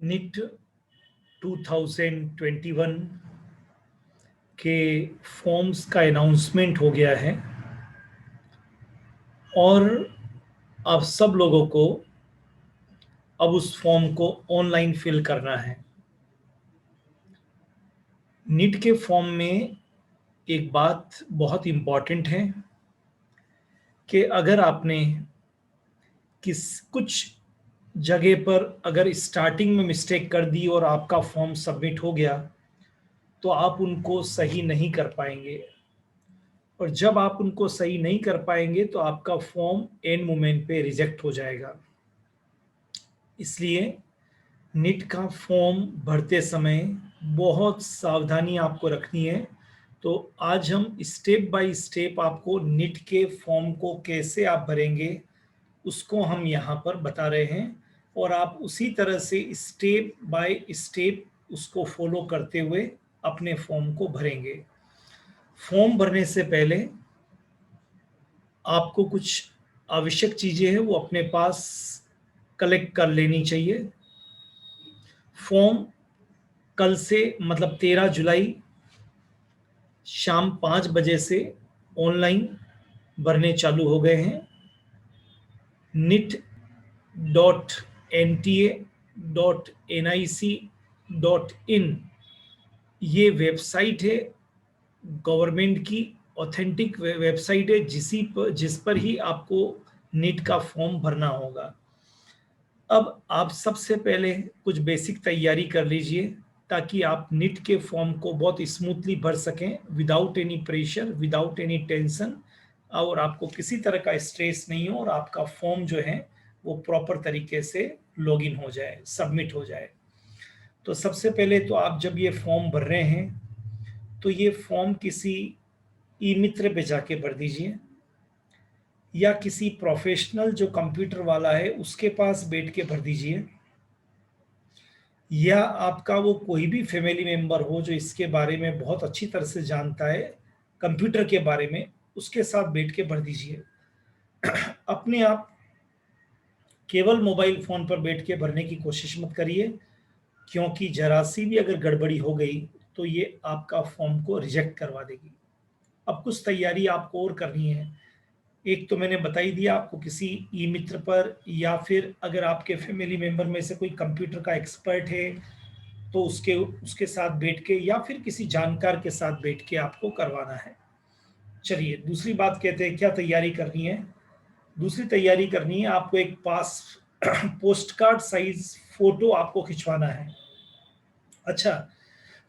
Knit 2021 के forms का announcement हो गया है और अब सब लोगों को अब उस फॉर्म को ऑनलाइन फिल करना है। निट के फॉर्म में एक बात बहुत इम्पॉर्टेंट है कि अगर आपने कुछ जगह पर अगर स्टार्टिंग में मिस्टेक कर दी और आपका फॉर्म सबमिट हो गया तो आप उनको सही नहीं कर पाएंगे, और जब आप उनको सही नहीं कर पाएंगे तो आपका फॉर्म एंड मोमेंट पे रिजेक्ट हो जाएगा। इसलिए निट का फॉर्म भरते समय बहुत सावधानी आपको रखनी है। तो आज हम स्टेप बाय स्टेप आपको निट के फॉर्म को कैसे आप भरेंगे उसको हम यहाँ पर बता रहे हैं, और आप उसी तरह से स्टेप बाय स्टेप उसको फॉलो करते हुए अपने फॉर्म को भरेंगे। फॉर्म भरने से पहले आपको कुछ आवश्यक चीज़ें हैं वो अपने पास कलेक्ट कर लेनी चाहिए। फॉर्म कल से मतलब 13 जुलाई शाम 5 बजे से ऑनलाइन भरने चालू हो गए हैं। nit.nta.nic.in ये वेबसाइट है, गवर्नमेंट की ऑथेंटिक वेबसाइट है जिस पर ही आपको नीट का फॉर्म भरना होगा। अब आप सबसे पहले कुछ बेसिक तैयारी कर लीजिए ताकि आप नीट के फॉर्म को बहुत स्मूथली भर सकें, without any pressure, without any tension, और आपको किसी तरह का स्ट्रेस नहीं हो और आपका फॉर्म जो है वो प्रॉपर तरीके से लॉगिन हो जाए, सबमिट हो जाए। तो सबसे पहले तो आप जब ये फॉर्म भर रहे हैं तो ये फॉर्म किसी ई मित्र पे जाके भर दीजिए, या किसी प्रोफेशनल जो कंप्यूटर वाला है उसके पास बैठ के भर दीजिए, या आपका वो कोई भी फैमिली मेंबर हो जो इसके बारे में बहुत अच्छी तरह से जानता है कंप्यूटर के बारे में, उसके साथ बैठ के भर दीजिए। अपने आप केवल मोबाइल फ़ोन पर बैठ के भरने की कोशिश मत करिए, क्योंकि जरा सी भी अगर गड़बड़ी हो गई तो ये आपका फॉर्म को रिजेक्ट करवा देगी। अब कुछ तैयारी आपको और करनी है। एक तो मैंने बता ही दिया आपको, किसी ई मित्र पर या फिर अगर आपके फैमिली मेंबर में से कोई कंप्यूटर का एक्सपर्ट है तो उसके उसके साथ बैठ के या फिर किसी जानकार के साथ बैठ के आपको करवाना है। चलिए दूसरी बात कहते हैं क्या तैयारी करनी है। दूसरी तैयारी करनी है, आपको एक पास पोस्ट कार्ड साइज फोटो आपको खिंचवाना है। अच्छा,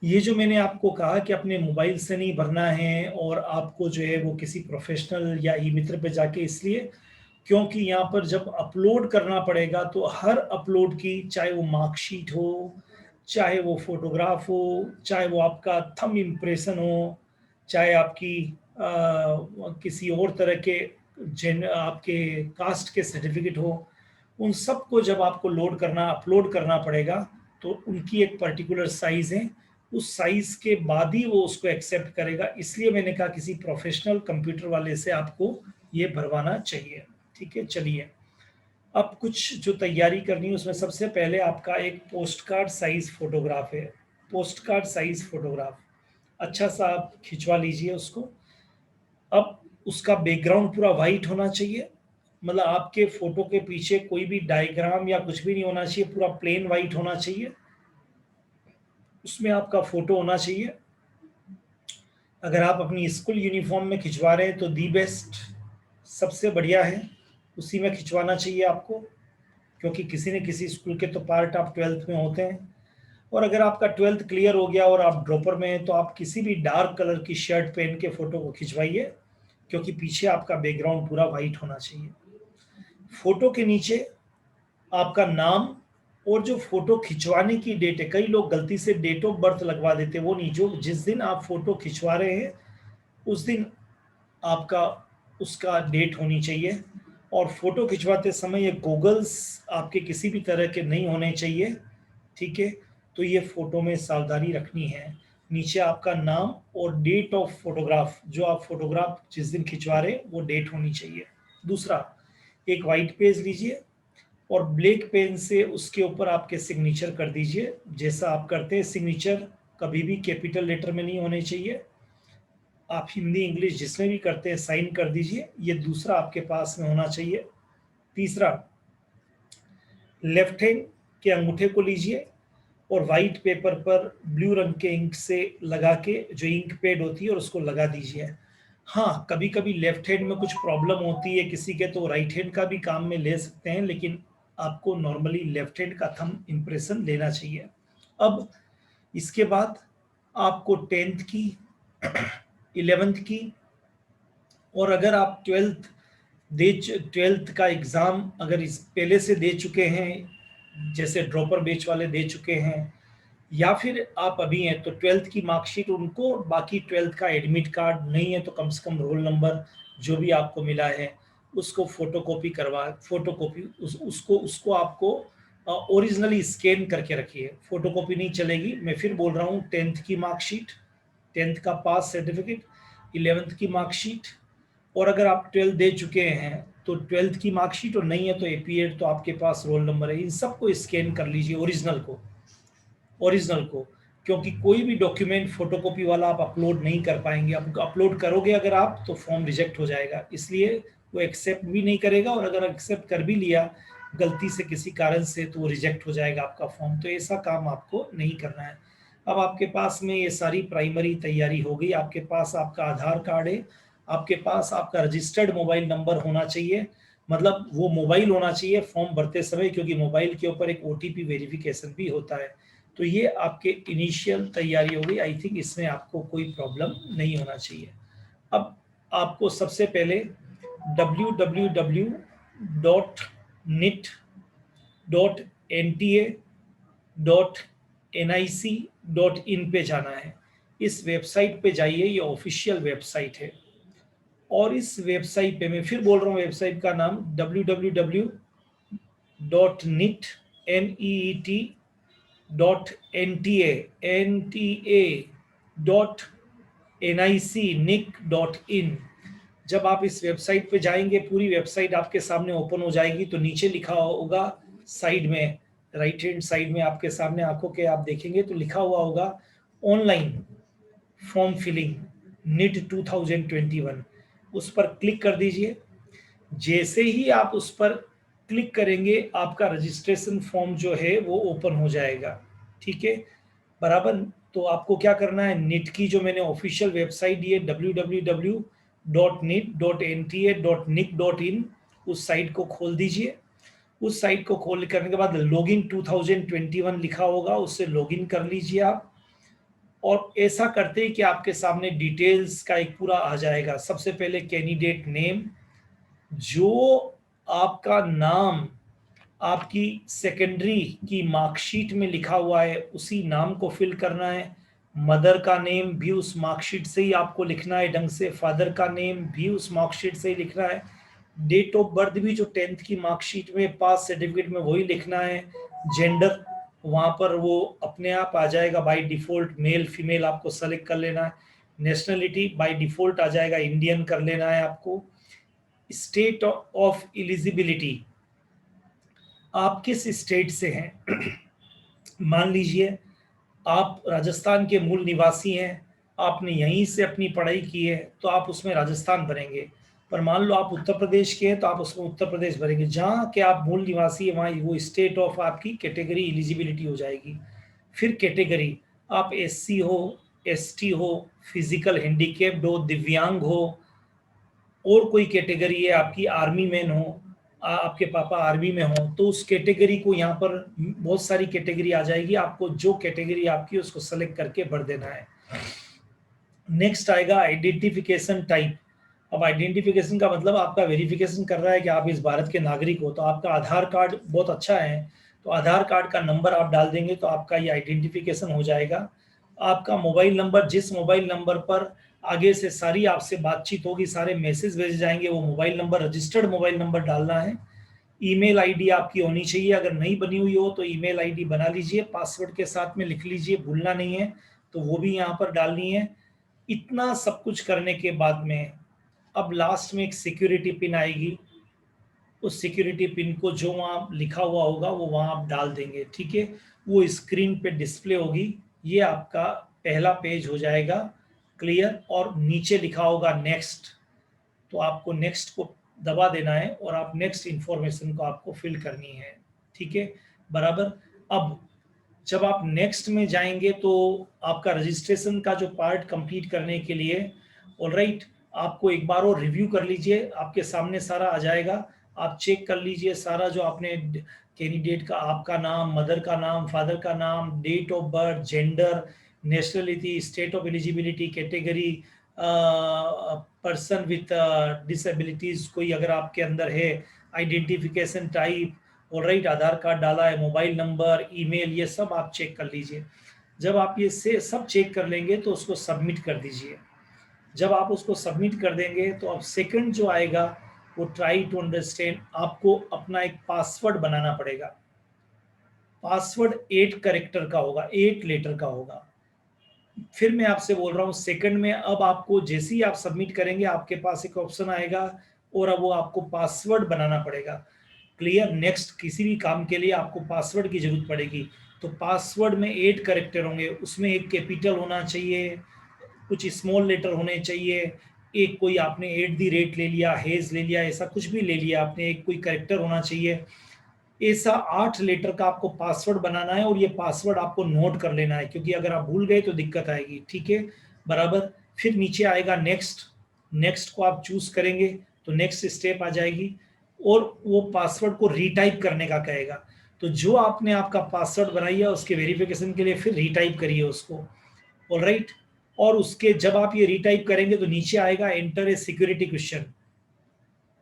ये जो मैंने आपको कहा कि अपने मोबाइल से नहीं भरना है और आपको जो है वो किसी प्रोफेशनल या ई मित्र पे जाके, इसलिए क्योंकि यहाँ पर जब अपलोड करना पड़ेगा तो हर अपलोड की, चाहे वो मार्कशीट हो, चाहे वो फोटोग्राफ हो, चाहे वो आपका थंब इम्प्रेशन हो, चाहे आपकी किसी और तरह के आपके कास्ट के सर्टिफिकेट हो, उन सब को जब आपको लोड करना, अपलोड करना पड़ेगा तो उनकी एक पर्टिकुलर साइज़ है, उस साइज़ के बाद ही वो उसको एक्सेप्ट करेगा। इसलिए मैंने कहा किसी प्रोफेशनल कंप्यूटर वाले से आपको ये भरवाना चाहिए। ठीक है, चलिए अब कुछ जो तैयारी करनी है उसमें सबसे पहले आपका एक पोस्ट कार्ड साइज फोटोग्राफ है। पोस्ट कार्ड साइज फोटोग्राफ अच्छा सा आप खिंचवा लीजिए उसको। अब उसका बैकग्राउंड पूरा वाइट होना चाहिए, मतलब आपके फोटो के पीछे कोई भी डायग्राम या कुछ भी नहीं होना चाहिए, पूरा प्लेन वाइट होना चाहिए, उसमें आपका फोटो होना चाहिए। अगर आप अपनी स्कूल यूनिफॉर्म में खिंचवा रहे हैं तो दी बेस्ट, सबसे बढ़िया है, उसी में खिंचवाना चाहिए आपको, क्योंकि किसी न किसी स्कूल के तो पार्ट आप 12th में होते हैं। और अगर आपका 12th क्लियर हो गया और आप ड्रॉपर में हैं तो आप किसी भी डार्क कलर की शर्ट पहन के फोटो को खिंचवाइए, क्योंकि पीछे आपका बैकग्राउंड पूरा वाइट होना चाहिए। फोटो के नीचे आपका नाम और जो फोटो खिंचवाने की डेट है, कई लोग गलती से डेट ऑफ बर्थ लगवा देते हैं, वो नहीं, जो जिस दिन आप फोटो खिंचवा रहे हैं उस दिन आपका उसका डेट होनी चाहिए। और फोटो खिंचवाते समय ये गॉगल्स आपके किसी भी तरह के नहीं होने चाहिए। ठीक है, तो ये फोटो में सावधानी रखनी है। नीचे आपका नाम और डेट ऑफ फोटोग्राफ, जो आप फोटोग्राफ जिस दिन खिंचवा रहे हैं वो डेट होनी चाहिए। दूसरा, एक वाइट पेज लीजिए, और ब्लैक पेन से उसके ऊपर आपके सिग्नेचर कर दीजिए। जैसा आप करते हैं, सिग्नेचर कभी भी कैपिटल लेटर में नहीं होने चाहिए। आप हिंदी इंग्लिश जिसमें भी करते हैं साइन कर दीजिए। ये दूसरा आपके पास में होना चाहिए। तीसरा, लेफ्ट हैंड के अंगूठे को लीजिए और वाइट पेपर पर ब्लू रंग के इंक से लगा के, जो इंक पैड होती है, और उसको लगा दीजिए। हाँ, कभी कभी लेफ्ट हैंड में कुछ प्रॉब्लम होती है किसी के, तो राइट हैंड का भी काम में ले सकते हैं, लेकिन आपको नॉर्मली लेफ्ट हैंड का थंब इम्प्रेशन लेना चाहिए। अब इसके बाद आपको 10th की 11th की, और अगर आप 12th का एग्ज़ाम अगर इस पहले से दे चुके हैं, जैसे ड्रॉपर बैच वाले दे चुके हैं, या फिर आप अभी हैं, तो 12th की मार्कशीट उनको, बाकी 12th का एडमिट कार्ड नहीं है तो कम से कम रोल नंबर जो भी आपको मिला है उसको फोटोकॉपी उसको आपको ओरिजिनली स्कैन करके रखिए। फोटोकॉपी नहीं चलेगी। मैं फिर बोल रहा हूँ, 10th की मार्कशीट, 10th का पास सर्टिफिकेट, 11th की मार्कशीट, और अगर आप 12th दे चुके हैं तो 12th की मार्कशीट, और नहीं है तो एपीएड, तो आपके पास रोल नंबर है, इन सबको स्कैन कर लीजिए, ओरिजिनल को। क्योंकि कोई भी डॉक्यूमेंट फोटोकॉपी वाला आप अपलोड नहीं कर पाएंगे। आप अपलोड करोगे अगर आप, तो फॉर्म रिजेक्ट हो जाएगा, इसलिए वो एक्सेप्ट भी नहीं करेगा, और अगर एक्सेप्ट कर भी लिया गलती से किसी कारण से, तो वो रिजेक्ट हो जाएगा आपका फॉर्म। तो ऐसा काम आपको नहीं करना है। अब आपके पास में ये सारी प्राइमरी तैयारी हो गई। आपके पास आपका आधार कार्ड है, आपके पास आपका रजिस्टर्ड मोबाइल नंबर होना चाहिए, मतलब वो मोबाइल होना चाहिए फॉर्म भरते समय, क्योंकि मोबाइल के ऊपर एक ओटीपी वेरिफिकेशन भी होता है। तो ये आपके इनिशियल तैयारी हो गई। आई थिंक इसमें आपको कोई प्रॉब्लम नहीं होना चाहिए। अब आपको सबसे पहले www.nta.nic.in पे जाना है। इस वेबसाइट पे जाइए, ये ऑफिशियल वेबसाइट है। और इस वेबसाइट पे, मैं फिर बोल रहा हूँ, वेबसाइट का नाम www.nta.nic.in। जब आप इस वेबसाइट पे जाएंगे, पूरी वेबसाइट आपके सामने ओपन हो जाएगी। तो नीचे लिखा होगा साइड में, राइट हैंड साइड में आपके सामने आंखों के आप देखेंगे तो लिखा हुआ होगा ऑनलाइन फॉर्म फिलिंग नीट 2021। उस पर क्लिक कर दीजिए। जैसे ही आप उस पर क्लिक करेंगे, आपका रजिस्ट्रेशन फॉर्म जो है वो ओपन हो जाएगा। ठीक है, बराबर। तो आपको क्या करना है, नीट की जो मैंने ऑफिशियल वेबसाइट दी है www.nit.nta.nic.in, उस साइट को खोल दीजिए। उस साइट को खोल करने के बाद लॉगिन 2021 लिखा होगा, उससे लॉगिन कर लीजिए आप। और ऐसा करते ही कि आपके सामने डिटेल्स का एक पूरा आ जाएगा। सबसे पहले कैंडिडेट नेम, जो आपका नाम आपकी सेकेंडरी की मार्कशीट में लिखा हुआ है उसी नाम को फिल करना है। मदर का नेम भी उस मार्कशीट से ही आपको लिखना है ढंग से, फादर का नेम भी उस मार्कशीट से ही लिखना है। डेट ऑफ बर्थ भी जो 10th की मार्कशीट में, पास सर्टिफिकेट में, वही लिखना है। जेंडर वहाँ पर वो अपने आप आ जाएगा बाय डिफॉल्ट, मेल फीमेल आपको सेलेक्ट कर लेना है। नेशनलिटी बाय डिफॉल्ट आ जाएगा, इंडियन कर लेना है आपको। स्टेट ऑफ एलिजिबिलिटी, आप किस स्टेट से हैं। मान लीजिए आप राजस्थान के मूल निवासी हैं, आपने यहीं से अपनी पढ़ाई की है, तो आप उसमें राजस्थान भरेंगे। पर मान लो आप उत्तर प्रदेश के हैं, तो आप उसमें उत्तर प्रदेश भरेंगे। जहाँ के आप मूल निवासी हैं वहाँ वो स्टेट ऑफ आपकी कैटेगरी एलिजिबिलिटी हो जाएगी। फिर कैटेगरी, आप एससी हो, एसटी हो, फिजिकल हैंडीकैप्ड हो, दिव्यांग हो, और कोई कैटेगरी है आपकी, आर्मी मैन हो, आपके पापा आर्मी में हो, तो उस कैटेगरी को, यहाँ पर बहुत सारी कैटेगरी आ जाएगी, आपको जो कैटेगरी आपकी उसको सेलेक्ट करके भर देना है। नेक्स्ट आएगा आइडेंटिफिकेशन टाइप। अब आइडेंटिफिकेशन का मतलब आपका वेरिफिकेशन कर रहा है कि आप इस भारत के नागरिक हो। तो आपका आधार कार्ड बहुत अच्छा है, तो आधार कार्ड का नंबर आप डाल देंगे तो आपका ये आइडेंटिफिकेशन हो जाएगा। आपका मोबाइल नंबर, जिस मोबाइल नंबर पर आगे से सारी आपसे बातचीत होगी, सारे मैसेज भेजे जाएंगे, वो mobile number, registered mobile number डालना है। ईमेल आईडी आपकी होनी चाहिए, अगर नहीं बनी हुई हो तो ईमेल आईडी बना लीजिए, पासवर्ड के साथ में लिख लीजिए, भूलना नहीं है, तो वो भी यहाँ पर डालनी है। इतना सब कुछ करने के बाद में अब लास्ट में एक सिक्योरिटी पिन आएगी। उस सिक्योरिटी पिन को जो वहाँ लिखा हुआ होगा वो वहाँ आप डाल देंगे, ठीक है। वो स्क्रीन पे डिस्प्ले होगी। ये आपका पहला पेज हो जाएगा क्लियर, और नीचे लिखा होगा नेक्स्ट। तो आपको नेक्स्ट को दबा देना है और आप नेक्स्ट इंफॉर्मेशन को आपको फिल करनी है, ठीक है, बराबर। अब जब आप नेक्स्ट में जाएंगे तो आपका रजिस्ट्रेशन का जो पार्ट कंप्लीट करने के लिए, ऑलराइट, आपको एक बार और रिव्यू कर लीजिए, आपके सामने सारा आ जाएगा। आप चेक कर लीजिए सारा जो आपने कैंडिडेट का, आपका नाम, मदर का नाम, फादर का नाम, date of birth, gender, nationality, state of eligibility, category, person with disabilities कोई अगर आपके अंदर है, identification type, alright, Aadhaar card डाला है, मोबाइल नंबर, ईमेल, ये सब आप चेक कर लीजिए। जब आप ये से सब चेक कर लेंगे तो उसको सबमिट कर दीजिए। जब आप उसको सबमिट कर देंगे तो अब सेकंड जो आएगा वो ट्राई टू अंडरस्टैंड, आपको अपना एक पासवर्ड बनाना पड़ेगा। पासवर्ड 8 कैरेक्टर का होगा, 8 लेटर का होगा। फिर मैं आपसे बोल रहा हूँ सेकंड में, अब आपको जैसे ही आप सबमिट करेंगे आपके पास एक ऑप्शन आएगा और अब वो आपको पासवर्ड बनाना पड़ेगा। क्लियर, नेक्स्ट किसी भी काम के लिए आपको पासवर्ड की जरूरत पड़ेगी। तो पासवर्ड में 8 कैरेक्टर होंगे, उसमें एक कैपिटल होना चाहिए, कुछ स्मॉल लेटर होने चाहिए, एक कोई आपने @ ले लिया, हेज ले लिया, ऐसा कुछ भी ले लिया आपने, एक कोई कैरेक्टर होना चाहिए। ऐसा 8 लेटर का आपको पासवर्ड बनाना है और ये पासवर्ड आपको नोट कर लेना है, क्योंकि अगर आप भूल गए तो दिक्कत आएगी, ठीक है, बराबर। फिर नीचे आएगा नेक्स्ट, नेक्स्ट को आप चूज करेंगे तो नेक्स्ट स्टेप आ जाएगी और वो पासवर्ड को रीटाइप करने का कहेगा। तो जो आपने आपका पासवर्ड बनाई है उसके वेरिफिकेशन के लिए फिर रीटाइप करिए उसको, ऑलराइट। और उसके जब आप ये रीटाइप करेंगे तो नीचे आएगा एंटर ए सिक्योरिटी क्वेश्चन।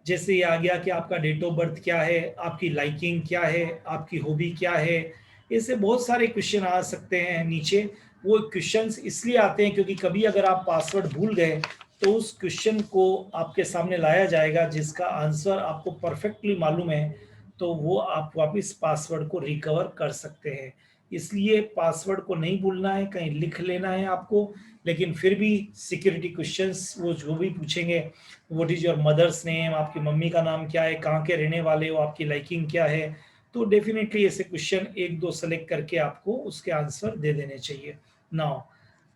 जैसे ये आ गया कि आपका डेट ऑफ बर्थ क्या है, आपकी लाइकिंग क्या है, आपकी हॉबी क्या है, ऐसे बहुत सारे क्वेश्चन आ सकते हैं नीचे। वो क्वेश्चंस इसलिए आते हैं क्योंकि कभी अगर आप पासवर्ड भूल गए तो उस क्वेश्चन को आपके सामने लाया जाएगा जिसका आंसर आपको परफेक्टली मालूम है, तो वो आप वापस पासवर्ड को रिकवर कर सकते हैं। इसलिए पासवर्ड को नहीं भूलना है, कहीं लिख लेना है आपको। लेकिन फिर भी सिक्योरिटी क्वेश्चंस वो जो भी पूछेंगे, what is your mother's name, आपकी मम्मी का नाम क्या है, कहाँ के रहने वाले हो, आपकी लाइकिंग क्या है, तो डेफिनेटली ऐसे क्वेश्चन एक दो सेलेक्ट करके आपको उसके आंसर दे देने चाहिए। नाउ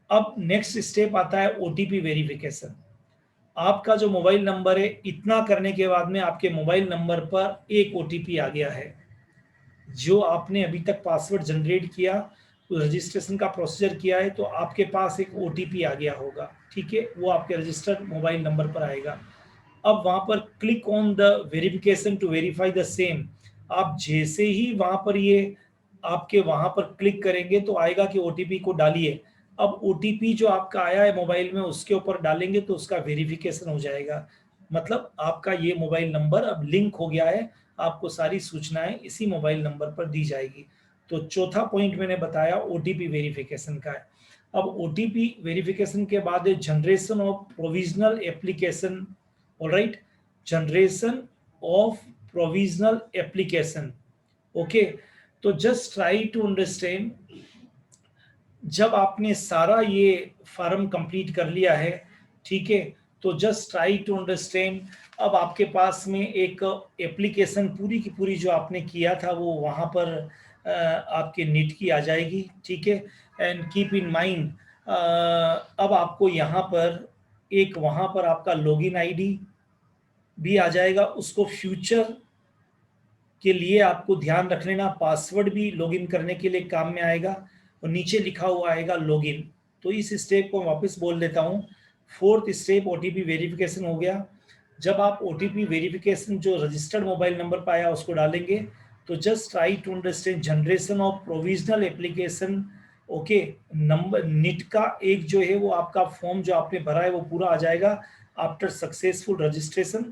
अब नेक्स्ट स्टेप आता है ओटीपी वेरिफिकेशन। आपका जो मोबाइल नंबर है, इतना करने के बाद में आपके मोबाइल नंबर पर एक ओटीपी आ गया है। जो आपने अभी तक पासवर्ड जनरेट किया, रजिस्ट्रेशन का प्रोसीजर किया है, तो आपके पास एक ओटीपी आ गया होगा, ठीक है, वो आपके रजिस्टर्ड मोबाइल नंबर पर आएगा। अब वहां पर click on the verification to verify the same. आप जैसे ही वहां पर ये आपके वहां पर क्लिक करेंगे तो आएगा कि ओटीपी को डालिए। अब ओटीपी जो आपका आया है मोबाइल में उसके ऊपर डालेंगे तो उसका वेरिफिकेशन हो जाएगा। मतलब आपका ये मोबाइल नंबर अब लिंक हो गया है, आपको सारी सूचनाएं इसी मोबाइल नंबर पर दी जाएगी। तो चौथा पॉइंट मैंने बताया ओटीपी वेरिफिकेशन का है। अब ओटीपी वेरिफिकेशन के बाद generation of provisional application, alright, generation of provisional application, okay. तो जस्ट ट्राई टू अंडरस्टैंड, जब आपने सारा ये फॉर्म कंप्लीट कर लिया है, ठीक है, तो जस्ट ट्राई टू अंडरस्टैंड, अब आपके पास में एक एप्लीकेशन पूरी की पूरी जो आपने किया था वो वहाँ पर आपके नीट की आ जाएगी, ठीक है। एंड कीप इन माइंड, अब आपको यहाँ पर एक वहाँ पर आपका लॉगिन आईडी भी आ जाएगा, उसको फ्यूचर के लिए आपको ध्यान रख लेना, पासवर्ड भी लॉगिन करने के लिए काम में आएगा और नीचे लिखा हुआ आएगा लॉगिन। तो इस स्टेप को वापस बोल देता हूँ। फोर्थ स्टेप ओटीपी वेरिफिकेशन हो गया। जब आप ओटीपी वेरिफिकेशन जो रजिस्टर्ड मोबाइल नंबर पर आया उसको डालेंगे तो just try to understand generation of provisional application, okay. Number NIT का एक जो है वो आपका फॉर्म जो आपने भरा है वो पूरा आ जाएगा आफ्टर सक्सेसफुल रजिस्ट्रेशन,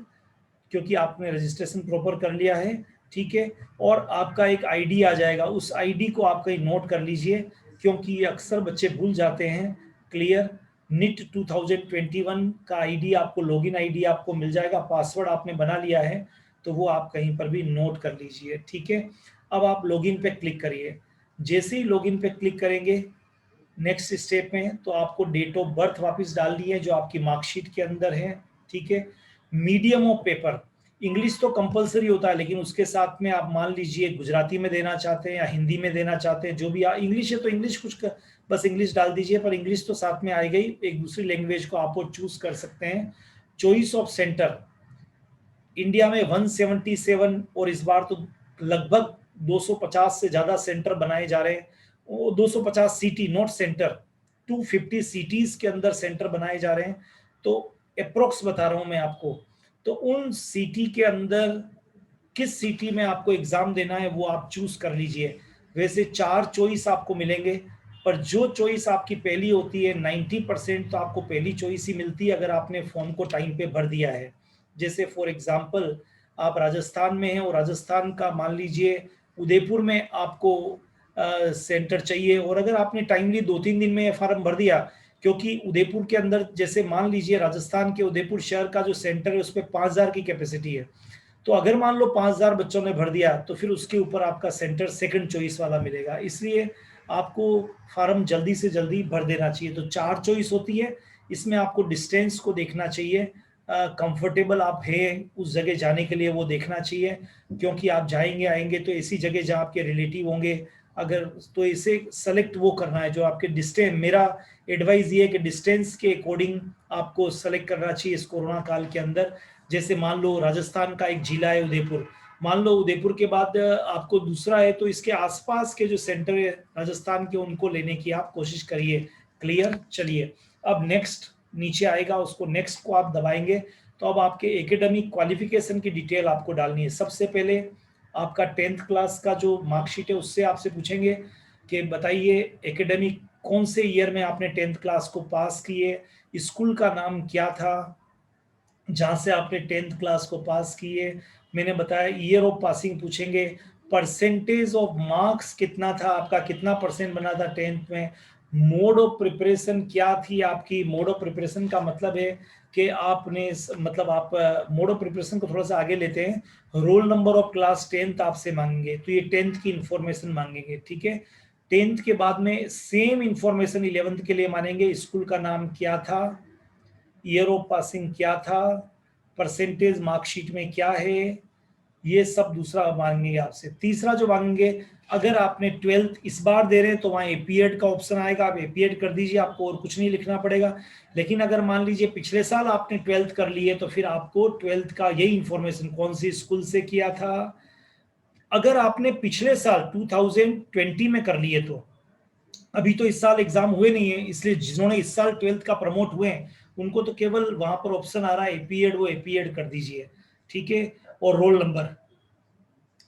क्योंकि आपने रजिस्ट्रेशन प्रॉपर कर लिया है, ठीक है। और आपका एक आईडी आ जाएगा, उस आईडी को आप कहीं नोट कर लीजिए क्योंकि ये अक्सर बच्चे भूल जाते हैं। क्लियर, निट 2021 का आईडी आपको, लॉगिन आईडी आपको मिल जाएगा, पासवर्ड आपने बना लिया है तो वो आप कहीं पर भी नोट कर लीजिए, ठीक है। अब आप लॉगिन पे क्लिक करिए। जैसे ही लॉगिन पे क्लिक करेंगे नेक्स्ट स्टेप में तो आपको डेट ऑफ बर्थ वापस डालनी है जो आपकी मार्कशीट के अंदर है, ठीक है। मीडियम ऑफ पेपर, इंग्लिश तो कंपलसरी होता है, लेकिन उसके साथ में आप मान लीजिए गुजराती में देना चाहते हैं या हिंदी में देना चाहते हैं, जो भी इंग्लिश है तो इंग्लिश बस इंग्लिश डाल दीजिए, पर इंग्लिश तो साथ में आएगा ही। एक दूसरी लैंग्वेज को आप वो चूज कर सकते हैं। चॉइस ऑफ सेंटर, इंडिया में 177 और इस बार तो लगभग 250 से ज्यादा सेंटर बनाए जा रहे हैं। वो 250 सिटी, नॉट सेंटर, 250 सिटीज के अंदर सेंटर बनाए जा रहे हैं। तो अप्रोक्स बता रहा हूं मैं आपको। तो उन सिटी के अंदर किस सिटी में आपको एग्जाम देना है वो आप चूज कर लीजिए। वैसे 4 चॉइस आपको मिलेंगे, पर जो चॉइस आपकी पहली होती है 90% तो आपको पहली चॉइस ही मिलती है अगर आपने फॉर्म को टाइम पे भर दिया है। जैसे फॉर एग्जांपल आप राजस्थान में हैं और राजस्थान का मान लीजिए उदयपुर में आपको सेंटर चाहिए, और अगर आपने टाइमली 2-3 दिन में फॉर्म भर दिया, क्योंकि उदयपुर के अंदर जैसे मान लीजिए राजस्थान के उदयपुर शहर का जो सेंटर है उस पर 5,000 की कैपेसिटी है। तो अगर मान लो 5,000 बच्चों ने भर दिया तो फिर उसके ऊपर आपका सेंटर सेकंड चॉइस वाला मिलेगा। इसलिए आपको फॉर्म जल्दी से जल्दी भर देना चाहिए। तो 4 चॉइस होती है, इसमें आपको डिस्टेंस को देखना चाहिए, कंफर्टेबल आप हैं उस जगह जाने के लिए वो देखना चाहिए, क्योंकि आप जाएंगे आएंगे तो ऐसी जगह जहाँ आपके रिलेटिव होंगे, अगर तो इसे सेलेक्ट वो करना है जो आपके डिस्टेंस। मेरा एडवाइस ये है कि डिस्टेंस के अकॉर्डिंग आपको सेलेक्ट करना चाहिए इस कोरोना काल के अंदर। जैसे मान लो राजस्थान का एक जिला है उदयपुर, मान लो उदयपुर के बाद आपको दूसरा है, तो इसके आसपास के जो सेंटर है राजस्थान के उनको लेने की आप कोशिश करिए। क्लियर? चलिए अब नेक्स्ट नीचे आएगा, उसको नेक्स्ट को आप दबाएंगे तो अब आपके एकेडमिक क्वालिफिकेशन की डिटेल आपको डालनी है। सबसे पहले आपका 10th क्लास का जो मार्कशीट है उससे आपसे पूछेंगे कि बताइए एकेडमिक कौन से ईयर में आपने 10th क्लास को पास किए, स्कूल का नाम क्या था जहां से आपने 10th क्लास को पास किए। मैंने बताया ईयर ऑफ पासिंग पूछेंगे, परसेंटेज ऑफ मार्क्स कितना था आपका, कितना परसेंट बना था 10th में, मोड ऑफ प्रिपरेशन क्या थी आपकी। मोड ऑफ प्रिपरेशन का मतलब है कि आपने मतलब आप मोड ऑफ प्रिपरेशन को थोड़ा सा आगे लेते हैं, roll number of class 10th आपसे मांगेंगे, तो ये 10th की इंफॉर्मेशन मांगेंगे। ठीक है, 10th के बाद में सेम इंफॉर्मेशन 11th के लिए मांगेंगे, स्कूल का नाम क्या था, ईयर ऑफ पासिंग क्या था, परसेंटेज मार्कशीट में क्या है, ये सब दूसरा मांगेंगे आपसे। तीसरा जो मांगेंगे, अगर आपने 12th इस बार दे रहे हैं तो वहाँ एपीएड का ऑप्शन आएगा, आप एपीएड कर दीजिए, आपको और कुछ नहीं लिखना पड़ेगा। लेकिन अगर मान लीजिए पिछले साल आपने 12th कर ली है तो फिर आपको 12th का यही इंफॉर्मेशन, कौन सी स्कूल से किया था। अगर आपने पिछले साल 2020 में कर लिए तो अभी तो इस साल एग्जाम हुए नहीं है, इसलिए जिन्होंने इस साल 12th का प्रमोट हुए हैं उनको तो केवल वहां पर ऑप्शन आ रहा है एपीएड, वो एपीएड कर दीजिए। ठीक है, और रोल नंबर,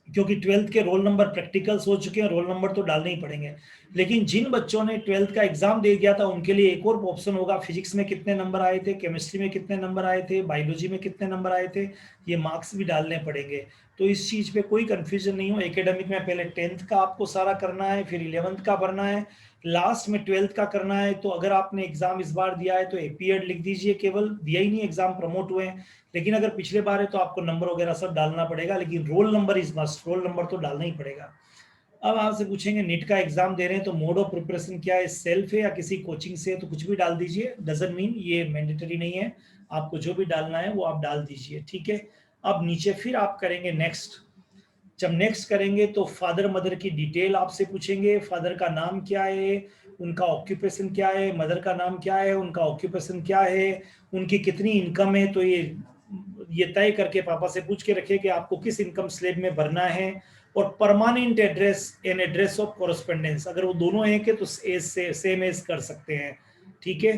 क्योंकि 12th के रोल नंबर प्रैक्टिकल्स हो चुके हैं, रोल नंबर तो डालने ही पड़ेंगे। लेकिन जिन बच्चों ने 12th का एग्जाम दे दिया था उनके लिए एक और ऑप्शन होगा, फिजिक्स में कितने नंबर आए थे, केमिस्ट्री में कितने नंबर आए थे, बायोलॉजी में कितने नंबर आए थे, ये मार्क्स भी डालने पड़ेंगे। तो इस चीज पे कोई कंफ्यूजन नहीं हो। एकेडमिक में पहले 10th का आपको सारा करना है, फिर 11th का भरना है, लास्ट में 12th का करना है। तो अगर आपने एग्जाम इस बार दिया है तो एपीएड लिख दीजिए, केवल दिया ही नहीं, एग्जाम प्रमोट हुए हैं। लेकिन अगर पिछले बार है तो आपको नंबर वगैरह सब डालना पड़ेगा, लेकिन roll number is must, roll number तो डालना ही पड़ेगा। अब आपसे पूछेंगे नीट का एग्जाम दे रहे हैं तो मोड ऑफ प्रिपरेशन क्या है, सेल्फ है या किसी कोचिंग से है, तो कुछ भी डाल दीजिए, डजंट मीन ये मैंडेटरी नहीं है, आपको जो भी डालना है वो आप डाल दीजिए। ठीक है, अब नीचे फिर आप करेंगे नेक्स्ट। जब नेक्स्ट करेंगे तो फादर मदर की डिटेल आपसे पूछेंगे, फादर का नाम क्या है, उनका ऑक्यूपेशन क्या है, मदर का नाम क्या है, उनका ऑक्यूपेशन क्या है, उनकी कितनी इनकम है। तो ये तय करके पापा से पूछ के रखिए कि आपको किस इनकम स्लैब में भरना है, और permanent address and address of correspondence, अगर वो दोनों हैं के तो एज से सेम एज कर सकते हैं। ठीक है,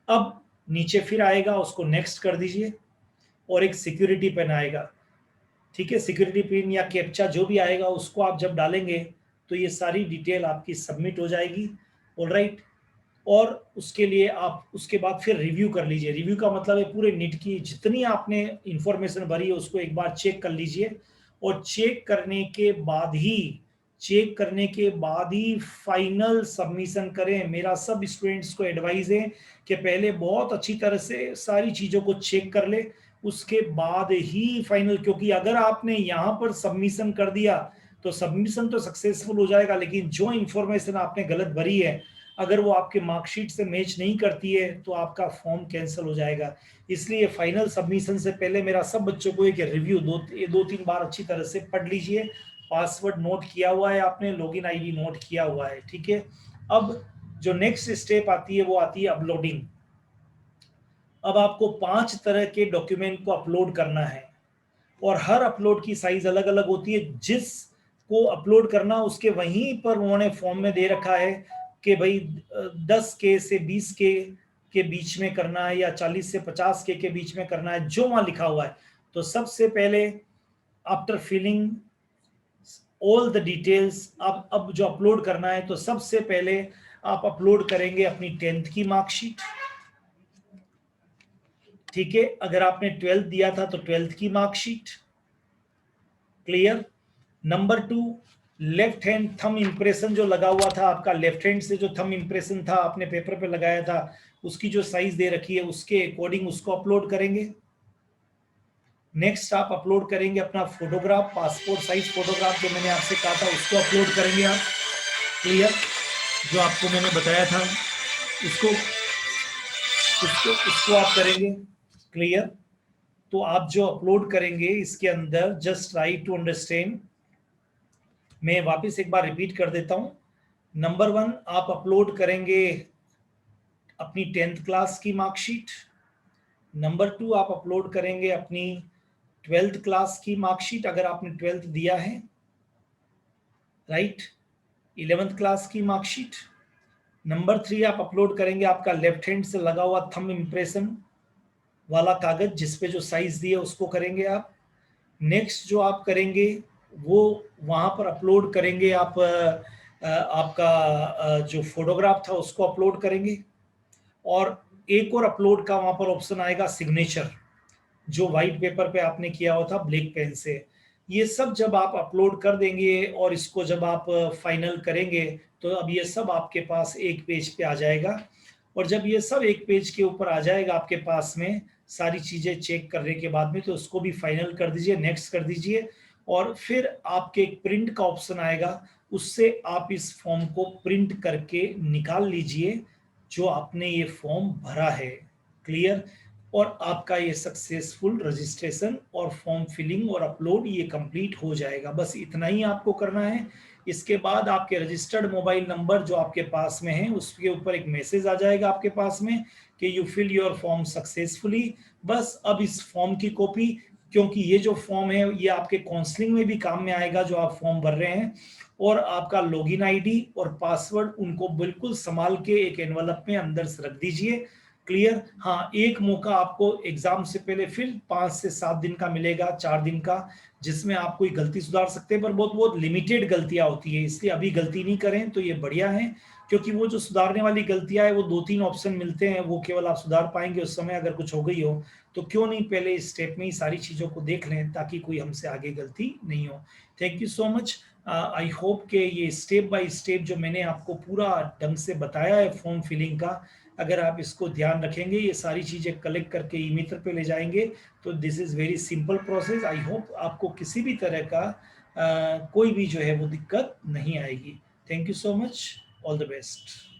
अब नीचे फिर आएगा, उसको नेक्स्ट कर दीजिए, और एक सिक्योरिटी पिन आएगा। ठीक है, सिक्योरिटी पिन या कैप्चा जो भी आएगा उसको आप जब डालेंगे तो ये सारी डिटेल आपकी सबमिट हो जाएगी। ऑलराइट, और उसके लिए आप उसके बाद फिर रिव्यू कर लीजिए। रिव्यू का मतलब है पूरे नीट की जितनी आपने इंफॉर्मेशन भरी है उसको एक बार चेक कर लीजिए, और चेक करने के बाद ही फाइनल सबमिशन करें। मेरा सब स्टूडेंट्स को एडवाइस है कि पहले बहुत अच्छी तरह से सारी चीज़ों को चेक कर ले, उसके बाद ही फाइनल, क्योंकि अगर आपने यहाँ पर सबमिशन कर दिया तो सबमिशन तो सक्सेसफुल हो जाएगा, लेकिन जो इंफॉर्मेशन आपने गलत भरी है अगर वो आपके मार्कशीट से मैच नहीं करती है तो आपका फॉर्म कैंसिल हो जाएगा। इसलिए फाइनल सबमिशन से पहले मेरा सब बच्चों को एक रिव्यू दो तीन बार अच्छी तरह से पढ़ लीजिए। पासवर्ड नोट किया हुआ है आपने, लॉगिन आईडी नोट किया हुआ है, ठीक है। अब जो नेक्स्ट स्टेप आती है वो आती है अपलोडिंग। अब आपको 5 तरह के डॉक्यूमेंट को अपलोड करना है और हर अपलोड की साइज अलग अलग होती है। जिस को अपलोड करना उसके वहीं पर उन्होंने फॉर्म में दे रखा है कि भाई 10K से 20K के बीच में करना है या 40 से 50K के बीच में करना है, जो वहां लिखा हुआ है। तो सबसे पहले after filling all the details, अब जो अपलोड करना है तो सबसे पहले आप अपलोड करेंगे अपनी 10th की मार्कशीट, ठीक है। अगर आपने 12th दिया था तो 12th की marksheet, clear. Number 2, left hand thumb impression जो लगा हुआ था आपका, लेफ्ट हैंड से जो थंब इंप्रेशन था आपने पेपर पे लगाया था, उसकी जो साइज दे रखी है उसके अकॉर्डिंग उसको अपलोड करेंगे। नेक्स्ट आप अपलोड करेंगे अपना फोटोग्राफ, पासपोर्ट साइज फोटोग्राफ जो मैंने आपसे कहा था उसको अपलोड करेंगे आप, क्लियर। जो आपको मैंने बताया था उसको उसको उसको आप करेंगे, क्लियर। तो आप जो अपलोड करेंगे इसके अंदर जस्ट राइट टू अंडरस्टैंड, मैं वापस एक बार रिपीट कर देता हूं। नंबर 1 आप अपलोड करेंगे अपनी 10th क्लास की मार्कशीट। नंबर 2 आप अपलोड करेंगे अपनी 12th क्लास की मार्कशीट अगर आपने 12th दिया है, राइट। 11th क्लास की मार्कशीट। नंबर 3 आप अपलोड करेंगे आपका लेफ्ट हैंड से लगा हुआ थंब इंप्रेशन वाला कागज जिसपे जो साइज दिए उसको करेंगे आप। नेक्स्ट जो आप करेंगे वो वहां पर अपलोड करेंगे आप आपका जो फोटोग्राफ था उसको अपलोड करेंगे। और एक और अपलोड का वहां पर ऑप्शन आएगा सिग्नेचर, जो व्हाइट पेपर पे आपने किया हुआ था ब्लैक पेन से। ये सब जब आप अपलोड कर देंगे और इसको जब आप फाइनल करेंगे तो अब ये सब आपके पास एक पेज पे आ जाएगा। और जब ये सब एक पेज के ऊपर आ जाएगा आपके पास में सारी चीजें चेक करने के बाद में, तो उसको भी फाइनल कर दीजिए, नेक्स्ट कर दीजिए। और फिर आपके एक प्रिंट का ऑप्शन आएगा, उससे आप इस फॉर्म को प्रिंट करके निकाल लीजिए जो आपने ये फॉर्म भरा है, क्लियर। और आपका ये सक्सेसफुल रजिस्ट्रेशन और फॉर्म फिलिंग और अपलोड ये कंप्लीट हो जाएगा। बस इतना ही आपको करना है। इसके बाद आपके रजिस्टर्ड मोबाइल नंबर जो आपके पास में है उसके ऊपर एक मैसेज आ जाएगा आपके पास में कि you fill your form successfully. बस अब इस फॉर्म की कॉपी, क्योंकि ये जो फॉर्म है ये आपके काउंसलिंग में भी काम में आएगा जो आप फॉर्म भर रहे हैं, और आपका लॉगिन आईडी और पासवर्ड उनको बिल्कुल संभाल के एक एनवलप में अंदर से रख दीजिए, क्लियर। हाँ, एक मौका आपको एग्जाम से पहले फिर 5 से 7 दिन का मिलेगा, 4 दिन का, जिसमें आप कोई गलती सुधार सकते हैं, पर बहुत बहुत लिमिटेड गलतियां होती है, इसलिए अभी गलती नहीं करें तो ये बढ़िया है। क्योंकि वो जो सुधारने वाली गलतियां है वो 2-3 ऑप्शन मिलते हैं, वो केवल आप सुधार पाएंगे उस समय अगर कुछ हो गई हो। तो क्यों नहीं पहले इस स्टेप में ही सारी चीजों को देख लें ताकि कोई हमसे आगे गलती नहीं हो। Thank you so much. I hope के ये स्टेप बाय स्टेप जो मैंने आपको पूरा ढंग से बताया है फॉर्म फिलिंग का, अगर आप इसको ध्यान रखेंगे, ये सारी चीजें कलेक्ट करके ई मित्र पे ले जाएंगे, तो this is very simple process. I hope आपको किसी भी तरह का कोई भी जो है वो दिक्कत नहीं आएगी। Thank you so much, all the best.